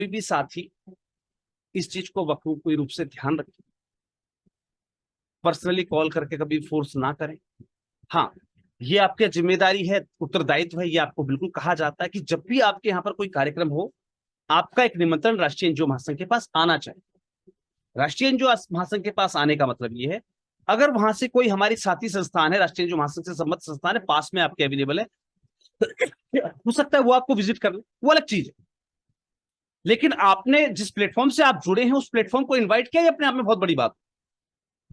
कोई भी साथी इस चीज को बखूबी रूप से ध्यान रखें, पर्सनली कॉल करके कभी फोर्स ना करें। हाँ, ये आपकी जिम्मेदारी है, उत्तरदायित्व है, ये आपको बिल्कुल कहा जाता है कि जब भी आपके यहाँ पर कोई कार्यक्रम हो, आपका एक निमंत्रण राष्ट्रीय एनजीओ महासंघ के पास आना चाहिए। राष्ट्रीय एनजीओ महासंघ के पास आने का मतलब ये है, अगर वहां से कोई हमारी साथी संस्थान है, राष्ट्रीय एनजीओ महासंघ से संबद्ध संस्थान है, पास में आपके अवेलेबल है, हो सकता है वो आपको विजिट कर ले, वो अलग चीज है। लेकिन आपने जिस प्लेटफॉर्म से आप जुड़े हैं, उस प्लेटफॉर्म को इन्वाइट किया, ये अपने आप में बहुत बड़ी बात।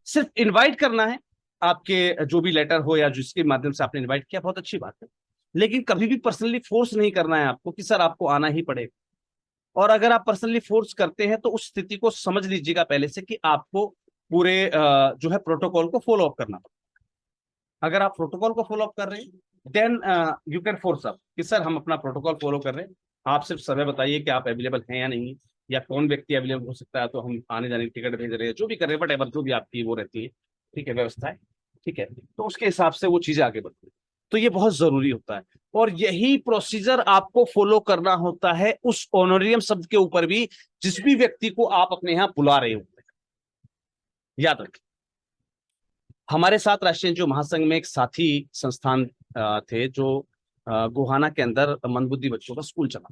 सिर्फ इन्वाइट करना है, आपके जो भी लेटर हो या जिसके माध्यम से आपने इन्वाइट किया, बहुत अच्छी बात है। लेकिन कभी भी पर्सनली फोर्स नहीं करना है आपको कि सर आपको आना ही पड़ेगा। और अगर आप पर्सनली फोर्स करते हैं तो उस स्थिति को समझ लीजिएगा पहले से कि आपको पूरे जो है प्रोटोकॉल को फॉलो अप करना पड़ेगा। अगर आप प्रोटोकॉल को फॉलो अप कर रहे हैं then you can force up कि सर हम अपना प्रोटोकॉल फॉलो कर रहे हैं, आप सिर्फ समय बताइए कि आप अवेलेबल हैं या नहीं, या कौन व्यक्ति अवेलेबल हो सकता है, तो हम आने जाने की टिकट भेज रहे हैं, जो भी कर रहे हैं, बट जो भी आपकी वो रहती है, ठीक है, व्यवस्था है, ठीक है, तो उसके हिसाब से वो चीजें आगे बढ़ती है। तो ये बहुत जरूरी होता है, और यही प्रोसीजर आपको फॉलो करना होता है उस ऑनोरियम शब्द के ऊपर भी, जिस भी व्यक्ति को आप अपने यहां बुला रहे होते हैं। याद रखें, हमारे साथ राष्ट्रीय एनजीओ महासंघ में एक साथी संस्थान थे जो गोहाना के अंदर मंदबुद्धि बच्चों का स्कूल चला,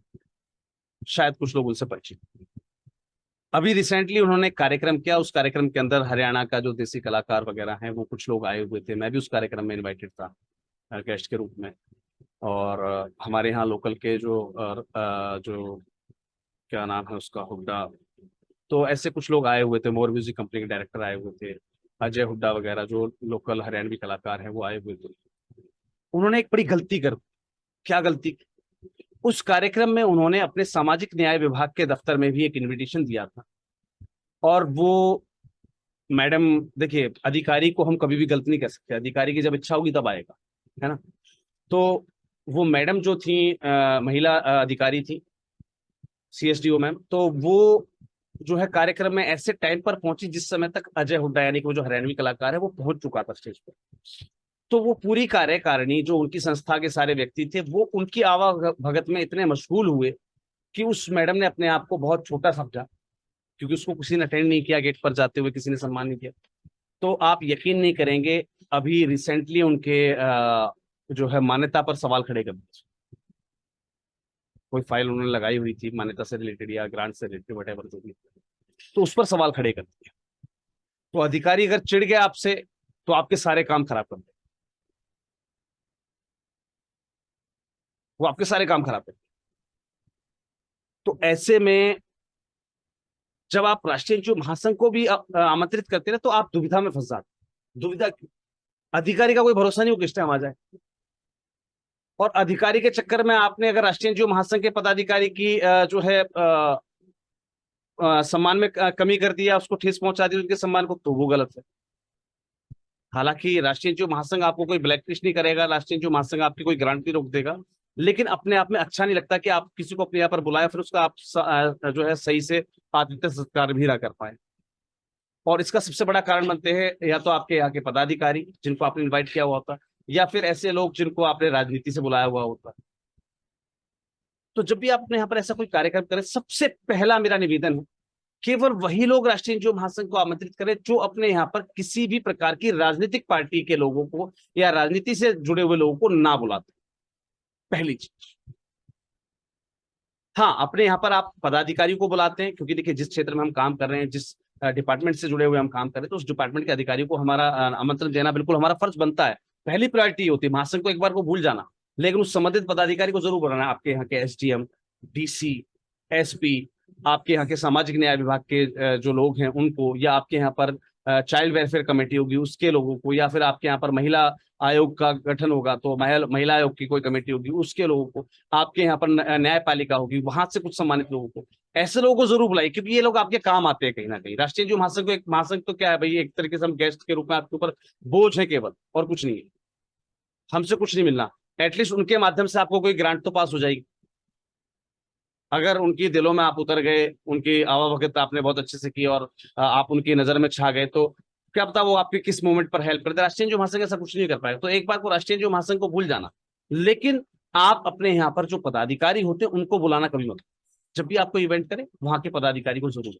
शायद कुछ लोग उनसे परिचित। अभी रिसेंटली उन्होंने कार्यक्रम किया, उस कार्यक्रम के अंदर हरियाणा का जो देसी कलाकार वगैरह हैं वो कुछ लोग आए हुए थे, मैं भी उस कार्यक्रम में इनवाइटेड था गेस्ट के रूप में। और हमारे यहाँ लोकल के जो क्या नाम है उसका, हुड्डा, तो ऐसे कुछ लोग आए हुए थे, मोर म्यूजिक कंपनी के डायरेक्टर आए हुए थे, अजय हुड्डा वगैरह जो लोकल हरियाणवी कलाकार हैं वो आए हुए थे। उन्होंने एक बड़ी गलती कर, क्या गलती की? उस कार्यक्रम में उन्होंने अपने सामाजिक न्याय विभाग के दफ्तर में भी एक इनविटेशन दिया था, और वो मैडम, देखिए अधिकारी को हम कभी भी गलत नहीं कर सकते, अधिकारी की जब इच्छा होगी तब आएगा, है ना। तो वो मैडम जो थी महिला अधिकारी थी, सीएसडीओ मैम, तो वो जो है कार्यक्रम में ऐसे टाइम पर पहुंची जिस समय तक अजय हुड्डा यानी कि वो जो हरियाणवी कलाकार है वो पहुंच चुका था स्टेज पर। तो वो पूरी कार्यकारिणी जो उनकी संस्था के सारे व्यक्ति थे वो उनकी आवाभगत में इतने मशगूल हुए कि उस मैडम ने अपने आप को बहुत छोटा समझा, क्योंकि उसको किसी ने अटेंड नहीं किया, गेट पर जाते हुए किसी ने सम्मान नहीं किया। तो आप यकीन नहीं करेंगे, अभी रिसेंटली उनके जो है मान्यता पर सवाल खड़े कर दिए। कोई फाइल उन्होंने लगाई हुई थी मान्यता से रिलेटेड या ग्रांट से रिलेटेड, वट जो भी, तो उस पर सवाल खड़े कर दिए। तो अधिकारी अगर चिढ़ गया आपसे तो आपके सारे काम खराब कर दे, वो आपके सारे काम खराब कर दे। तो ऐसे में जब आप राष्ट्रीय एनजीओ महासंघ को भी आमंत्रित करते हैं तो आप दुविधा में फंस जाते। दुविधा क्यों? अधिकारी का कोई भरोसा नहीं हो किस टाइम आ जाए, और अधिकारी के चक्कर में आपने अगर राष्ट्रीय एनजीओ महासंघ के पदाधिकारी की जो है सम्मान में कमी कर दिया, उसको ठेस पहुंचा दी उनके सम्मान को, तो वो गलत है। हालांकि राष्ट्रीय एनजीओ महासंघ आपको कोई ब्लैकलिस्ट नहीं करेगा, राष्ट्रीय एनजीओ महासंघ आपकी कोई ग्रांट नहीं रोक देगा, लेकिन अपने आप में अच्छा नहीं लगता कि आप किसी को अपने यहाँ पर बुलाया फिर उसका आप जो है सही से आतिथ्य सत्कार भी ना कर पाए। और इसका सबसे बड़ा कारण बनते हैं या तो आपके यहाँ के पदाधिकारी जिनको आपने इन्वाइट किया हुआ होता, या फिर ऐसे लोग जिनको आपने राजनीति से बुलाया हुआ होता। तो जब भी आप अपने यहाँ पर ऐसा कोई कार्यक्रम करें, सबसे पहला मेरा निवेदन है, केवल वही लोग राष्ट्रीय एनजीओ महासंघ को आमंत्रित करें जो अपने यहाँ पर किसी भी प्रकार की राजनीतिक पार्टी के लोगों को या राजनीति से जुड़े हुए लोगों को ना बुलाते, पहली चीज। हाँ, अपने यहाँ पर आप पदाधिकारी को बुलाते हैं, क्योंकि देखिए जिस क्षेत्र में हम काम कर रहे हैं, जिस डिपार्टमेंट से जुड़े हुए हम काम कर रहे हैं, तो उस डिपार्टमेंट के अधिकारी को हमारा आमंत्रण देना बिल्कुल हमारा फर्ज बनता है, पहली प्रायोरिटी होती है। महासंघ को एक बार को भूल जाना, लेकिन उस संबंधित पदाधिकारी को जरूर बुलाना। आपके यहाँ के एसडीएम, डीसी, एसपी, आपके यहाँ के सामाजिक न्याय विभाग के जो लोग हैं उनको, या आपके यहाँ पर चाइल्ड वेलफेयर कमेटी होगी उसके लोगों को, या फिर आपके यहाँ पर महिला आयोग का गठन होगा तो महिला आयोग की कोई कमेटी होगी उसके लोगों को, आपके यहाँ पर न्यायपालिका होगी वहां से कुछ सम्मानित लोगों को, ऐसे लोगों को जरूर बुलाइए, क्योंकि ये लोग आपके काम आते हैं कहीं ना कहीं। राष्ट्रीय जो महासंघ को, एक महासंघ तो क्या है भाई, एक तरीके से हम गेस्ट के रूप में आपके ऊपर बोझ है केवल, और कुछ नहीं है, हमसे कुछ नहीं मिलना। एटलीस्ट उनके माध्यम से आपको कोई ग्रांट तो पास हो जाएगी, अगर उनकी दिलों में आप उतर गए, उनकी आवाभगत आपने बहुत अच्छे से की और आप उनकी नजर में छा गए, तो क्या पता वो आपके किस मोमेंट पर हेल्प करते। राष्ट्रीय जो महासंघ ऐसा कुछ नहीं कर पाएगा, तो एक बार को राष्ट्रीय जो महासंघ को भूल जाना, लेकिन आप अपने यहाँ पर जो पदाधिकारी होते हैं उनको बुलाना कभी मत। जब भी आपको इवेंट करें वहां के पदाधिकारी को जरूर,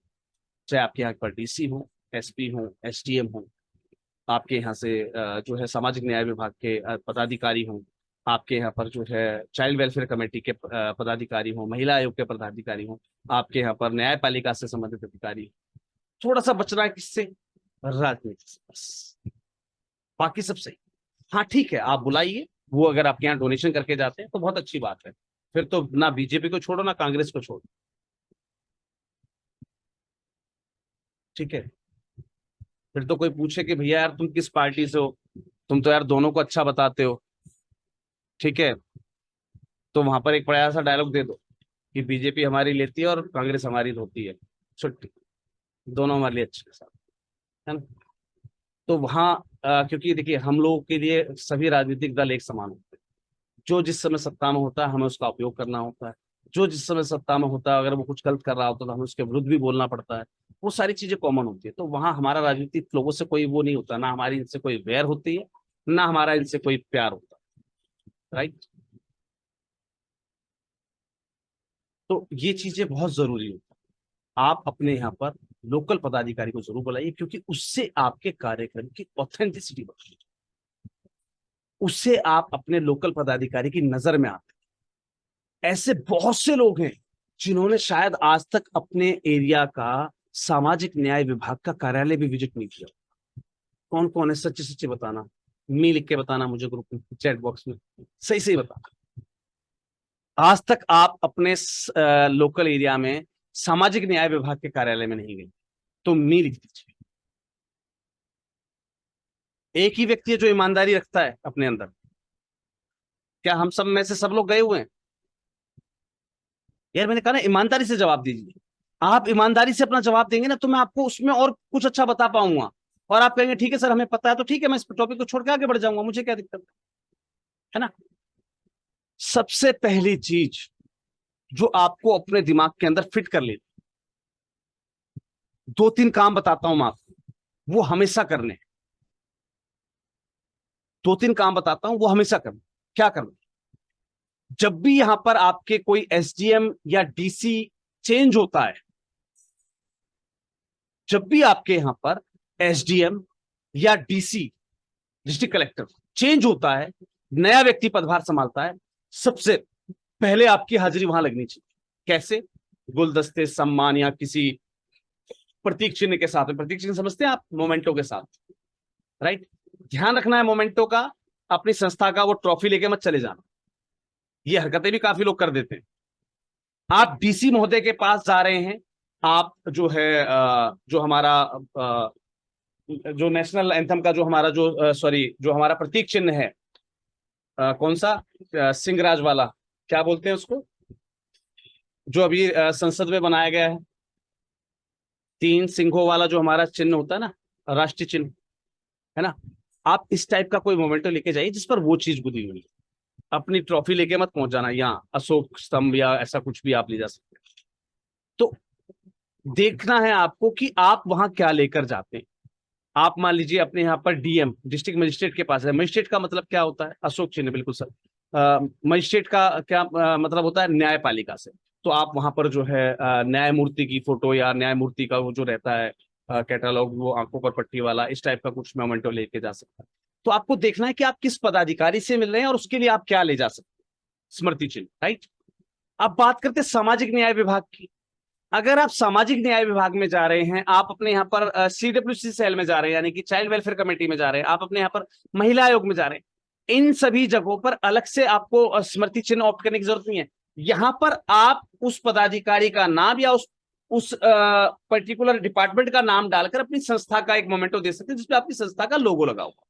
चाहे आपके यहाँ पर डीसी हो, एसपी हो, एसडीएम हो, आपके यहाँ से जो है सामाजिक न्याय विभाग के पदाधिकारी हों, आपके यहाँ पर जो है चाइल्ड वेलफेयर कमेटी के पदाधिकारी हों, महिला आयोग के पदाधिकारी हों, आपके यहाँ पर न्यायपालिका से संबंधित अधिकारी, थोड़ा सा बचना है किससे, राजनीति से बस, बाकी सब सही। हाँ ठीक है, आप बुलाइए, वो अगर आपके यहाँ डोनेशन करके जाते हैं तो बहुत अच्छी बात है, फिर तो ना बीजेपी को छोड़ो ना कांग्रेस को छोड़ो, ठीक है। फिर तो कोई पूछे कि भैया यार तुम किस पार्टी से हो, तुम तो यार दोनों को अच्छा बताते हो, ठीक है, तो वहां पर एक बड़ा सा डायलॉग दे दो कि बीजेपी हमारी लेती है और कांग्रेस हमारी धोती है, छुट्टी, दोनों हमारे लिए अच्छे साथ, है ना। तो वहाँ क्योंकि देखिए हम लोगों के लिए सभी राजनीतिक दल एक समान होते हैं, जो जिस समय सत्ता में होता है हमें उसका उपयोग करना होता है, जो जिस समय सत्ता में होता है अगर वो कुछ गलत कर रहा होता है तो हमें उसके विरुद्ध भी बोलना पड़ता है, वो सारी चीजें कॉमन होती है। तो वहाँ हमारा राजनीतिक लोगों से कोई वो नहीं होता, ना हमारी इनसे कोई वैर होती है, ना हमारा इनसे कोई प्यार होता है, राइट। तो ये चीजें बहुत जरूरी होती है, आप अपने यहाँ पर लोकल पदाधिकारी को जरूर बुलाइए, क्योंकि उससे आपके कार्यक्रम की ऑथेंटिसिटी बढ़ती है, उससे आप अपने लोकल पदाधिकारी की नजर में आते हैं। ऐसे बहुत से लोग हैं जिन्होंने शायद आज तक अपने एरिया का सामाजिक न्याय विभाग का कार्यालय भी विजिट नहीं किया। कौन कौन है, सच्चे सच्चे बताना, मी लिख के बताना मुझे ग्रुप में, चैट बॉक्स में, सही सही बताना। आज तक आप अपने लोकल एरिया में सामाजिक न्याय विभाग के कार्यालय में नहीं गए, तो मी लिख दीजिए। एक ही व्यक्ति है जो ईमानदारी रखता है अपने अंदर, क्या हम सब में से सब लोग गए हुए हैं? यार मैंने कहा ना, ईमानदारी से जवाब दीजिए। आप ईमानदारी से अपना जवाब देंगे ना तो मैं आपको उसमें और कुछ अच्छा बता पाऊंगा, और आप कहेंगे ठीक है सर हमें पता है, तो ठीक है मैं इस टॉपिक को छोड़ के आगे बढ़ जाऊंगा, मुझे क्या दिक्कत है ना। सबसे पहली चीज जो आपको अपने दिमाग के अंदर फिट कर लेती, दो तीन काम बताता हूं मैं आपको, वो हमेशा करने हैं। दो तीन काम बताता हूं वो हमेशा करना। क्या करना? जब भी यहां पर आपके कोई एसडीएम या डीसी चेंज होता है, जब भी आपके यहां पर एसडीएम या डीसी, डिस्ट्रिक्ट कलेक्टर चेंज होता है, नया व्यक्ति पदभार संभालता है, सबसे पहले आपकी हाजिरी वहां लगनी चाहिए। कैसे? गुलदस्ते, सम्मान या किसी प्रतीक चिन्ह के साथ में, प्रतीक चिन्ह समझते हैं आप, मोमेंटो के साथ, राइट। ध्यान रखना है मोमेंटो का, अपनी संस्था का वो ट्रॉफी लेके मत चले जाना, ये हरकतें भी काफी लोग कर देते हैं। आप डीसी महोदय के पास जा रहे हैं, आप जो है जो हमारा जो नेशनल एंथम का जो हमारा जो सॉरी जो हमारा प्रतीक चिन्ह है, कौन सा, सिंहराज वाला, क्या बोलते हैं उसको, जो अभी संसद में बनाया गया है, तीन सिंहों वाला जो हमारा चिन्ह होता है ना, राष्ट्रीय चिन्ह, है ना। आप इस टाइप का कोई मोमेंटो लेके जाइए जिस पर वो चीज बुधी हुई, अपनी ट्रॉफी लेके मत पहुंच जाना, यहाँ अशोक स्तंभ या ऐसा कुछ भी आप ले जा सकते हैं। तो देखना है आपको कि आप वहां क्या लेकर जाते हैं। आप मान लीजिए अपने यहाँ पर डीएम, डिस्ट्रिक्ट मजिस्ट्रेट के पास है, मजिस्ट्रेट का मतलब क्या होता है, अशोक चिन्ह, बिल्कुल सर। मजिस्ट्रेट का क्या मतलब होता है, न्यायपालिका से। तो आप वहां पर जो है न्यायमूर्ति की फोटो या न्यायमूर्ति का वो जो रहता है कैटलॉग, वो आंखों पर पट्टी वाला, इस टाइप का कुछ मोमेंटो लेके जा सकता है। तो आपको देखना है कि आप किस पदाधिकारी से मिल रहे हैं और उसके लिए आप क्या ले जा सकते हैं, स्मृति चिन्ह, राइट। अब बात करते हैं सामाजिक न्याय विभाग की। अगर आप सामाजिक न्याय विभाग में जा रहे हैं, आप अपने यहाँ पर सीडब्ल्यूसी सेल में जा रहे हैं, यानी कि चाइल्ड वेलफेयर कमेटी में जा रहे हैं, आप अपने यहाँ पर महिला आयोग में जा रहे हैं, इन सभी जगहों पर अलग से आपको स्मृति चिन्ह ऑप्ट करने की जरूरत नहीं है। यहाँ पर आप उस पदाधिकारी का नाम या उस पर्टिकुलर डिपार्टमेंट का नाम डालकर अपनी संस्था का एक मोमेंटो दे सकते हैं जिसपे आपकी संस्था का लोगो लगा होगा।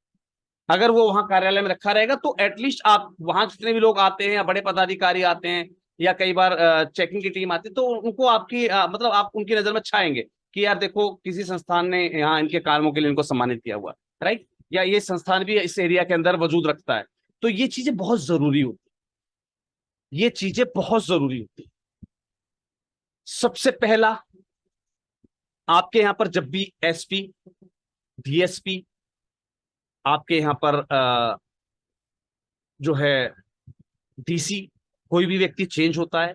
अगर वो वहां कार्यालय में रखा रहेगा तो एटलीस्ट आप वहां जितने भी लोग आते हैं या बड़े पदाधिकारी आते हैं या कई बार चेकिंग की टीम आती है, तो उनको आपकी मतलब आप उनकी नजर में छाएंगे कि यार देखो किसी संस्थान ने यहाँ इनके कार्यों के लिए इनको सम्मानित किया हुआ, राइट, या ये संस्थान भी इस एरिया के अंदर वजूद रखता है। तो ये चीजें बहुत जरूरी होती, ये चीजें बहुत जरूरी होती। सबसे पहला, आपके यहाँ पर जब भी एसपी, डीएसपी, आपके यहाँ पर जो है डीसी, कोई भी व्यक्ति चेंज होता है,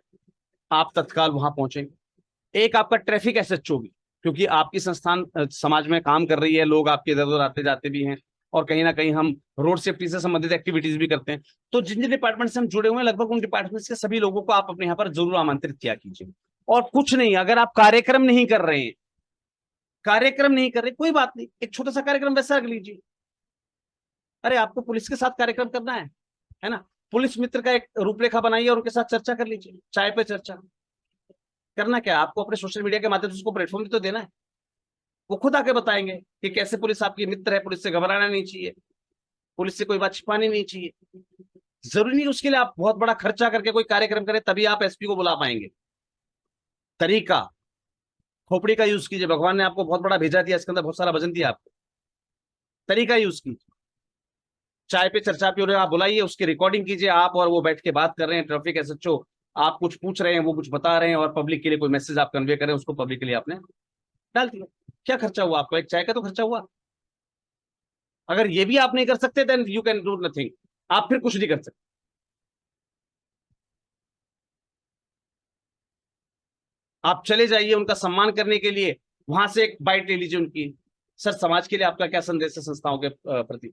आप तत्काल वहां पहुंचेंगे। एक आपका ट्रैफिक एसएचओ भी, क्योंकि आपकी संस्थान समाज में काम कर रही है, लोग आपके इधर उधर आते जाते भी हैं, और कहीं ना कहीं हम रोड सेफ्टी से संबंधित एक्टिविटीज भी करते हैं। तो जिन जिन डिपार्टमेंट से हम जुड़े हुए हैं, लगभग उन डिपार्टमेंट्स के सभी लोगों को आप अपने यहाँ पर जरूर आमंत्रित किया कीजिए। और कुछ नहीं, अगर आप कार्यक्रम नहीं कर रहे हैं, कार्यक्रम नहीं कर रहे, कोई बात नहीं, एक छोटा सा कार्यक्रम वैसा रख लीजिए। अरे आपको पुलिस के साथ कार्यक्रम करना है ना, पुलिस मित्र का एक रूपरेखा बनाइए और उनके साथ चर्चा कर लीजिए, चाय पे चर्चा। करना क्या है आपको, अपने सोशल मीडिया के माध्यम से उसको प्लेटफॉर्म भी तो देना है। वो खुद आके बताएंगे कि कैसे पुलिस आपकी मित्र है, पुलिस से घबराना नहीं चाहिए, पुलिस से कोई बात छिपानी नहीं चाहिए। जरूरी नहीं उसके लिए आप बहुत बड़ा खर्चा करके कोई कार्यक्रम करें तभी आप एसपी को बुला पाएंगे। तरीका, खोपड़ी का यूज कीजिए, भगवान ने आपको बहुत बड़ा भेजा दिया, इसके अंदर बहुत सारा वजन दिया आपको, तरीका यूज कीजिए। चाय पे चर्चा पे आप बुलाइए, उसकी रिकॉर्डिंग कीजिए, आप और वो बैठ के बात कर रहे हैं, ट्रैफिक एसएचओ आप कुछ पूछ रहे हैं, वो कुछ बता रहे हैं, और पब्लिक के लिए कोई मैसेज आप कन्वे करें, उसको पब्लिक के लिए आपने डाल दिया। क्या खर्चा हुआ आपको, एक चाय का तो खर्चा हुआ। अगर ये भी आप नहीं कर सकते then you can do nothing, आप फिर कुछ नहीं कर सकते। आप चले जाइए उनका सम्मान करने के लिए, वहां से एक बाइट ले लीजिए उनकी, सर समाज के लिए आपका क्या संदेश है संस्थाओं के प्रति।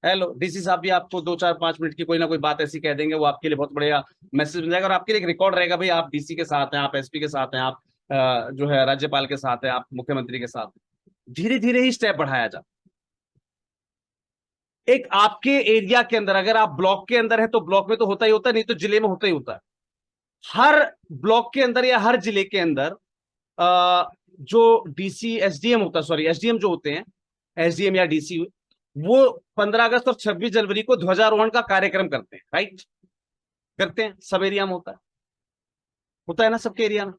हेलो डीसी साहब भी आपको 2 4 5 मिनट की कोई ना कोई बात ऐसी कह देंगे, वो आपके लिए बहुत बढ़िया मैसेज मिल जाएगा, और आपके लिए एक रिकॉर्ड रहेगा, भाई आप डीसी के साथ हैं, आप एसपी के साथ हैं, आप जो है राज्यपाल के साथ हैं, आप मुख्यमंत्री के साथ हैं। धीरे धीरे ही स्टेप बढ़ाया जाए। एक आपके एरिया के अंदर, अगर आप ब्लॉक के अंदर है तो ब्लॉक में तो होता ही होता है, नहीं तो जिले में होता ही होता है। हर ब्लॉक के अंदर या हर जिले के अंदर जो डीसी एसडीएम होता है, सॉरी एसडीएम जो होते हैं, एसडीएम या डीसी, वो 15 अगस्त और 26 जनवरी को ध्वजारोहण का कार्यक्रम करते हैं, राइट? करते हैं, सब एरिया में होता है ना, सबके एरिया में।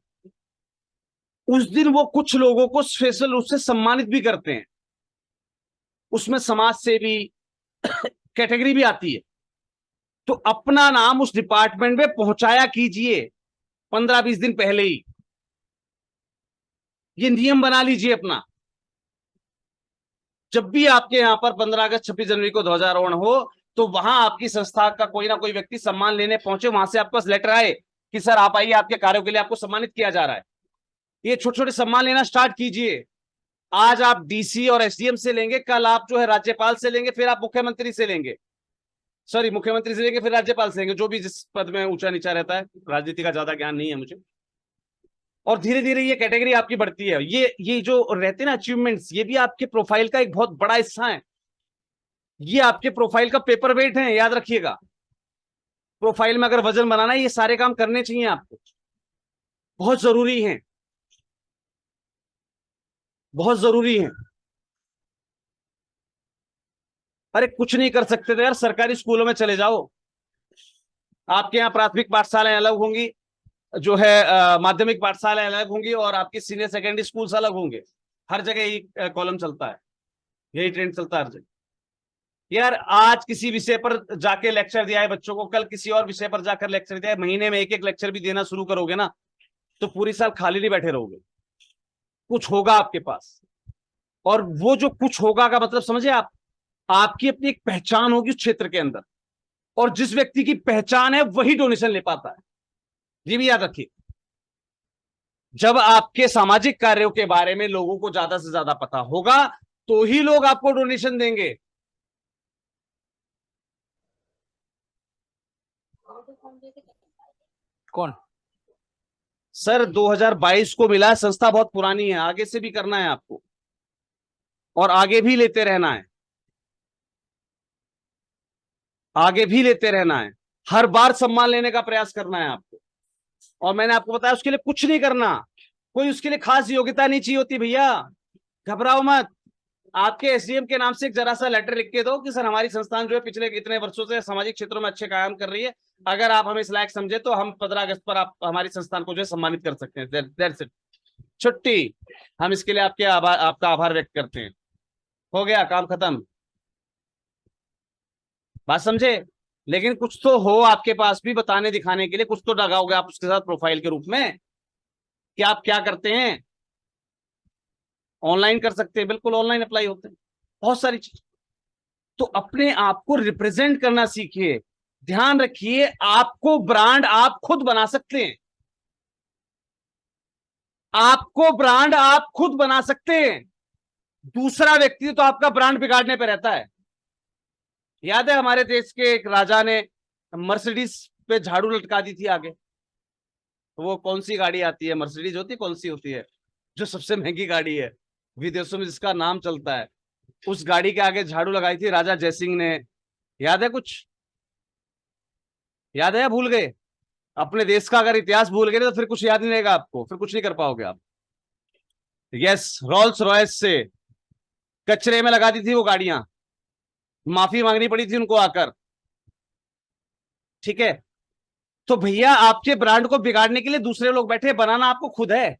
उस दिन वो कुछ लोगों को स्पेशल रूप से सम्मानित भी करते हैं, उसमें समाज सेवी कैटेगरी भी आती है। तो अपना नाम उस डिपार्टमेंट में पहुंचाया कीजिए 15 20 दिन पहले ही, ये नियम बना लीजिए अपना। जब भी आपके यहां पर 15 अगस्त 26 जनवरी को ध्वजारोहण हो, तो वहां आपकी संस्था का कोई ना कोई व्यक्ति सम्मान लेने पहुंचे, वहां से आपके पास लेटर आए कि सर आप आइए, आपके कार्यों के लिए आपको सम्मानित किया जा रहा है। ये छोटे छोटे सम्मान लेना स्टार्ट कीजिए। आज आप डीसी और एसडीएम से लेंगे, कल आप जो है राज्यपाल से लेंगे, फिर आप मुख्यमंत्री से लेंगे, सॉरी मुख्यमंत्री से लेंगे, फिर राज्यपाल से लेंगे, जो भी जिस पद में ऊंचा नीचा रहता है, राजनीति का ज्यादा ज्ञान नहीं है मुझे। और धीरे धीरे ये कैटेगरी आपकी बढ़ती है। ये जो रहते हैं ना अचीवमेंट्स, ये भी आपके प्रोफाइल का एक बहुत बड़ा हिस्सा है, ये आपके प्रोफाइल का पेपर वेट है, याद रखिएगा। प्रोफाइल में अगर वजन बनाना है, ये सारे काम करने चाहिए आपको, बहुत जरूरी है, बहुत जरूरी है। अरे कुछ नहीं कर सकते थे यार, सरकारी स्कूलों में चले जाओ, आपके यहाँ प्राथमिक पाठशालाएं अलग होंगी, जो है माध्यमिक पाठशालाएं अलग होंगी, और आपकी सीनियर सेकेंडरी स्कूल्स अलग होंगे। हर जगह यही कॉलम चलता है, यही ट्रेंड चलता है हर जगह। यार आज किसी विषय पर जाके लेक्चर दिया है बच्चों को, कल किसी और विषय पर जाकर लेक्चर दिया है, महीने में एक एक लेक्चर भी देना शुरू करोगे ना, तो पूरी साल खाली नहीं बैठे रहोगे, कुछ होगा आपके पास। और वो जो कुछ होगा का मतलब समझे आप, आपकी अपनी एक पहचान होगी उस क्षेत्र के अंदर, और जिस व्यक्ति की पहचान है वही डोनेशन ले पाता है, ये भी याद रखिए। जब आपके सामाजिक कार्यों के बारे में लोगों को ज्यादा से ज्यादा पता होगा, तो ही लोग आपको डोनेशन देंगे। कौन? सर 2022 को मिला है, संस्था बहुत पुरानी है, आगे से भी करना है आपको, और आगे भी लेते रहना है, आगे भी लेते रहना है, हर बार सम्मान लेने का प्रयास करना है आपको। और मैंने आपको बताया उसके लिए कुछ नहीं करना, कोई उसके लिए खास योग्यता नहीं चाहिए होती भैया, घबराओ मत। आपके एसडीएम के नाम से एक जरा सा लेटर लिख के दो कि सर हमारी संस्थान जो है पिछले इतने वर्षों से सामाजिक क्षेत्रों में अच्छे काम कर रही है, अगर आप हमें इस लायक समझे तो हम 15 अगस्त पर आप हमारी संस्थान को जो है सम्मानित कर सकते हैं, दैट्स इट, छुट्टी। हम इसके लिए आपका आभार व्यक्त करते हैं, हो गया काम खत्म, बात समझे। लेकिन कुछ तो हो आपके पास भी बताने दिखाने के लिए, कुछ तो लगाओगे आप उसके साथ प्रोफाइल के रूप में कि आप क्या करते हैं। ऑनलाइन कर सकते हैं, बिल्कुल ऑनलाइन अप्लाई होते हैं, बहुत सारी चीज। तो अपने आप को रिप्रेजेंट करना सीखिए। ध्यान रखिए, आपको ब्रांड आप खुद बना सकते हैं, आपको ब्रांड आप खुद बना सकते हैं, दूसरा व्यक्ति तो आपका ब्रांड बिगाड़ने पे रहता है। याद है हमारे देश के एक राजा ने मर्सिडीज पे झाड़ू लटका दी थी आगे। तो वो कौन सी गाड़ी आती है, मर्सिडीज होती है, कौन सी होती है जो सबसे महंगी गाड़ी है विदेशों में, जिसका नाम चलता है, उस गाड़ी के आगे झाड़ू लगाई थी राजा जयसिंह ने। याद है कुछ? याद है या भूल गए? अपने देश का अगर इतिहास भूल गए तो फिर कुछ याद नहीं रहेगा आपको, फिर कुछ नहीं कर पाओगे आप। यस, रोल्स रॉयस से कचरे में लगा दी थी वो गाड़ियां, माफी मांगनी पड़ी थी उनको आकर। ठीक है, तो भैया आपके ब्रांड को बिगाड़ने के लिए दूसरे लोग बैठे, बनाना आपको खुद है,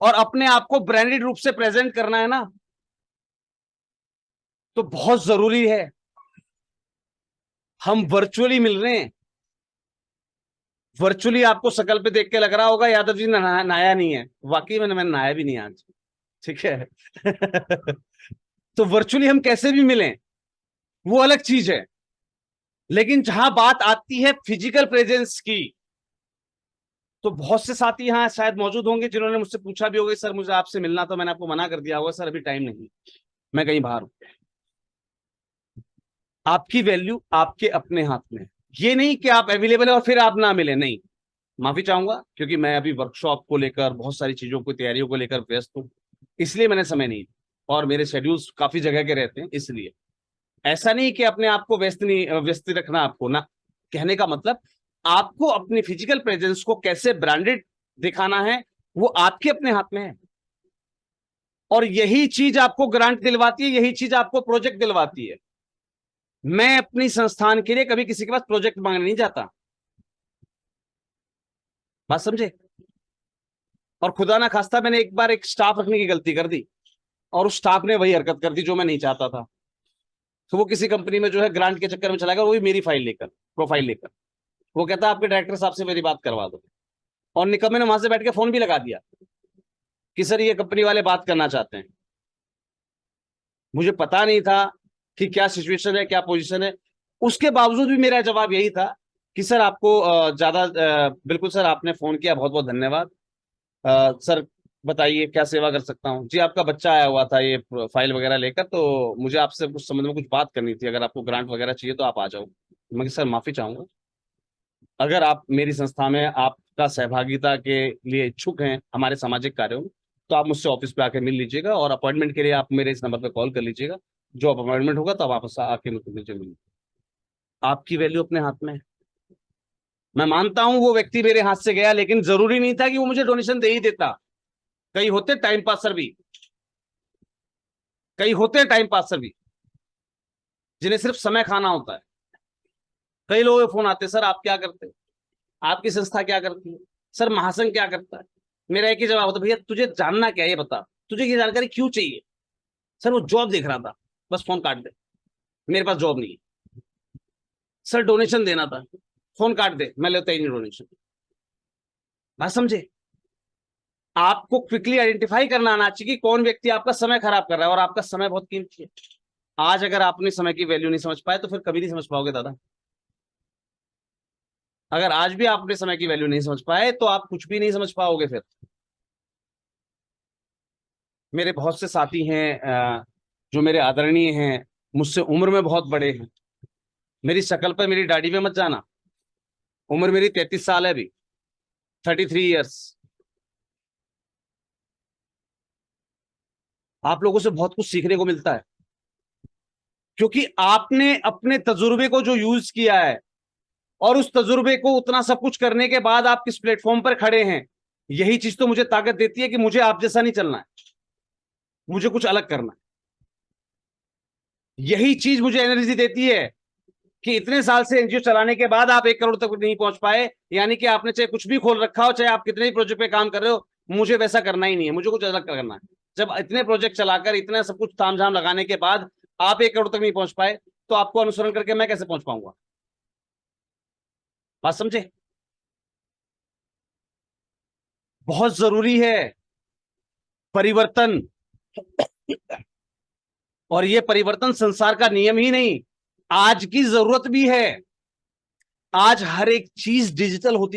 और अपने आप को ब्रांडेड रूप से प्रेजेंट करना है ना, तो बहुत जरूरी है। हम वर्चुअली मिल रहे हैं, वर्चुअली आपको शकल पे देख के लग रहा होगा यादव जी ने नहाया नहीं है, वाकई में मैंने नहाया भी नहीं आज। ठीक है। तो वर्चुअली हम कैसे भी मिलें वो अलग चीज है, लेकिन जहां बात आती है फिजिकल प्रेजेंस की, तो बहुत से साथी यहाँ शायद मौजूद होंगे जिन्होंने मुझसे पूछा भी होगा सर मुझे आपसे मिलना, तो मैंने आपको मना कर दिया होगा सर अभी टाइम नहीं, मैं कहीं बाहर हूं। आपकी वैल्यू आपके अपने हाथ में है, ये नहीं कि आप अवेलेबल है और फिर आप ना मिले, नहीं। माफी चाहूंगा क्योंकि मैं अभी वर्कशॉप को लेकर बहुत सारी चीजों को तैयारियों को लेकर व्यस्त हूँ, इसलिए मैंने समय नहीं, और मेरे शेड्यूल्स काफी जगह के रहते हैं, इसलिए ऐसा नहीं कि अपने आप को व्यस्त नहीं, व्यस्त रखना आपको ना। कहने का मतलब आपको अपनी फिजिकल प्रेजेंस को कैसे ब्रांडेड दिखाना है वो आपके अपने हाथ में है, और यही चीज आपको ग्रांट दिलवाती है, यही चीज आपको प्रोजेक्ट दिलवाती है। मैं अपनी संस्थान के लिए कभी किसी के पास प्रोजेक्ट मांगने नहीं जाता, बात समझे? और खुदा ना खास्ता मैंने एक बार एक स्टाफ रखने की गलती कर दी, और उस स्टाफ ने वही हरकत कर दी जो मैं नहीं चाहता था। तो वो किसी कंपनी में जो है ग्रांट के चक्कर में चला गया, वो भी मेरी फाइल लेकर, प्रोफाइल लेकर। वो कहता आपके डायरेक्टर साहब से मेरी बात करवा दो, और निकम्मे ने वहां से बैठ के फोन भी लगा दिया कि सर ये कंपनी वाले बात करना चाहते हैं। मुझे पता नहीं था कि क्या सिचुएशन है, क्या पोजीशन है। उसके बावजूद भी मेरा जवाब यही था कि सर आपको ज्यादा बिल्कुल सर आपने फोन किया, बहुत बहुत धन्यवाद। सर बताइए क्या सेवा कर सकता हूँ? जी आपका बच्चा आया हुआ था ये फाइल वगैरह लेकर, तो मुझे आपसे कुछ संबंध में कुछ बात करनी थी, अगर आपको ग्रांट वगैरह चाहिए तो आप आ जाओ। मैं सर माफी चाहूंगा, अगर आप मेरी संस्था में आपका सहभागिता के लिए इच्छुक हैं हमारे सामाजिक कार्यों में, तो आप मुझसे ऑफिस पे आके मिल लीजिएगा, और अपॉइंटमेंट के लिए आप मेरे इस नंबर पे कॉल कर लीजिएगा। जो अपॉइंटमेंट होगा तब आप आके मुझे मिलिए। आपकी वैल्यू अपने हाथ में है। मैं मानता हूं वो व्यक्ति मेरे हाथ से गया, लेकिन जरूरी नहीं था कि वो मुझे डोनेशन दे ही देता। कई होते टाइम पासर भी, कई होते हैं टाइम पासर भी, जिन्हें सिर्फ समय खाना होता है। कई लोगों के फोन आते हैं, सर आप क्या करते हैं, आपकी संस्था क्या करती है, सर महासंघ क्या करता है। मेरा एक ही जवाब होता है, भैया तुझे जानना क्या है ये बता, तुझे ये जानकारी क्यों चाहिए? सर वो जॉब देख रहा था, बस फोन काट दे, मेरे पास जॉब नहीं है। सर डोनेशन देना था, फोन काट दे, मैं लेता ही नहीं डोनेशन। बात समझे? आपको क्विकली आइडेंटिफाई करना आना चाहिए कि कौन व्यक्ति आपका समय खराब कर रहा है, और आपका समय बहुत कीमती है। आज अगर आप अपने समय की वैल्यू नहीं समझ पाए तो फिर कभी नहीं समझ पाओगे दादा। अगर आज भी आप अपने समय की वैल्यू नहीं समझ पाए तो आप कुछ भी नहीं समझ पाओगे फिर। मेरे बहुत से साथी हैं जो मेरे आदरणीय हैं, मुझसे उम्र में बहुत बड़े हैं। मेरी शक्ल पर मेरी दाढ़ी में मत जाना, उम्र मेरी 33 साल है अभी, 33 ईयर्स। आप लोगों से बहुत कुछ सीखने को मिलता है, क्योंकि आपने अपने तजुर्बे को जो यूज किया है, और उस तजुर्बे को उतना सब कुछ करने के बाद आप किस प्लेटफॉर्म पर खड़े हैं, यही चीज तो मुझे ताकत देती है कि मुझे आप जैसा नहीं चलना है, मुझे कुछ अलग करना है। यही चीज मुझे एनर्जी देती है कि इतने साल से एनजीओ चलाने के बाद आप 1 करोड़ तक नहीं पहुंच पाए, यानी कि आपने चाहे कुछ भी खोल रखा हो, चाहे आप कितने ही प्रोजेक्ट पे काम कर रहे हो, मुझे वैसा करना ही नहीं है, मुझे कुछ अलग करना है। जब इतने प्रोजेक्ट चलाकर इतना सब कुछ तामझाम लगाने के बाद आप 1 करोड़ तक नहीं पहुंच पाए, तो आपको अनुसरण करके मैं कैसे पहुंच पाऊंगा? बात समझे? बहुत जरूरी है परिवर्तन, और ये परिवर्तन संसार का नियम ही नहीं, आज की जरूरत भी है। आज हर एक चीज डिजिटल होती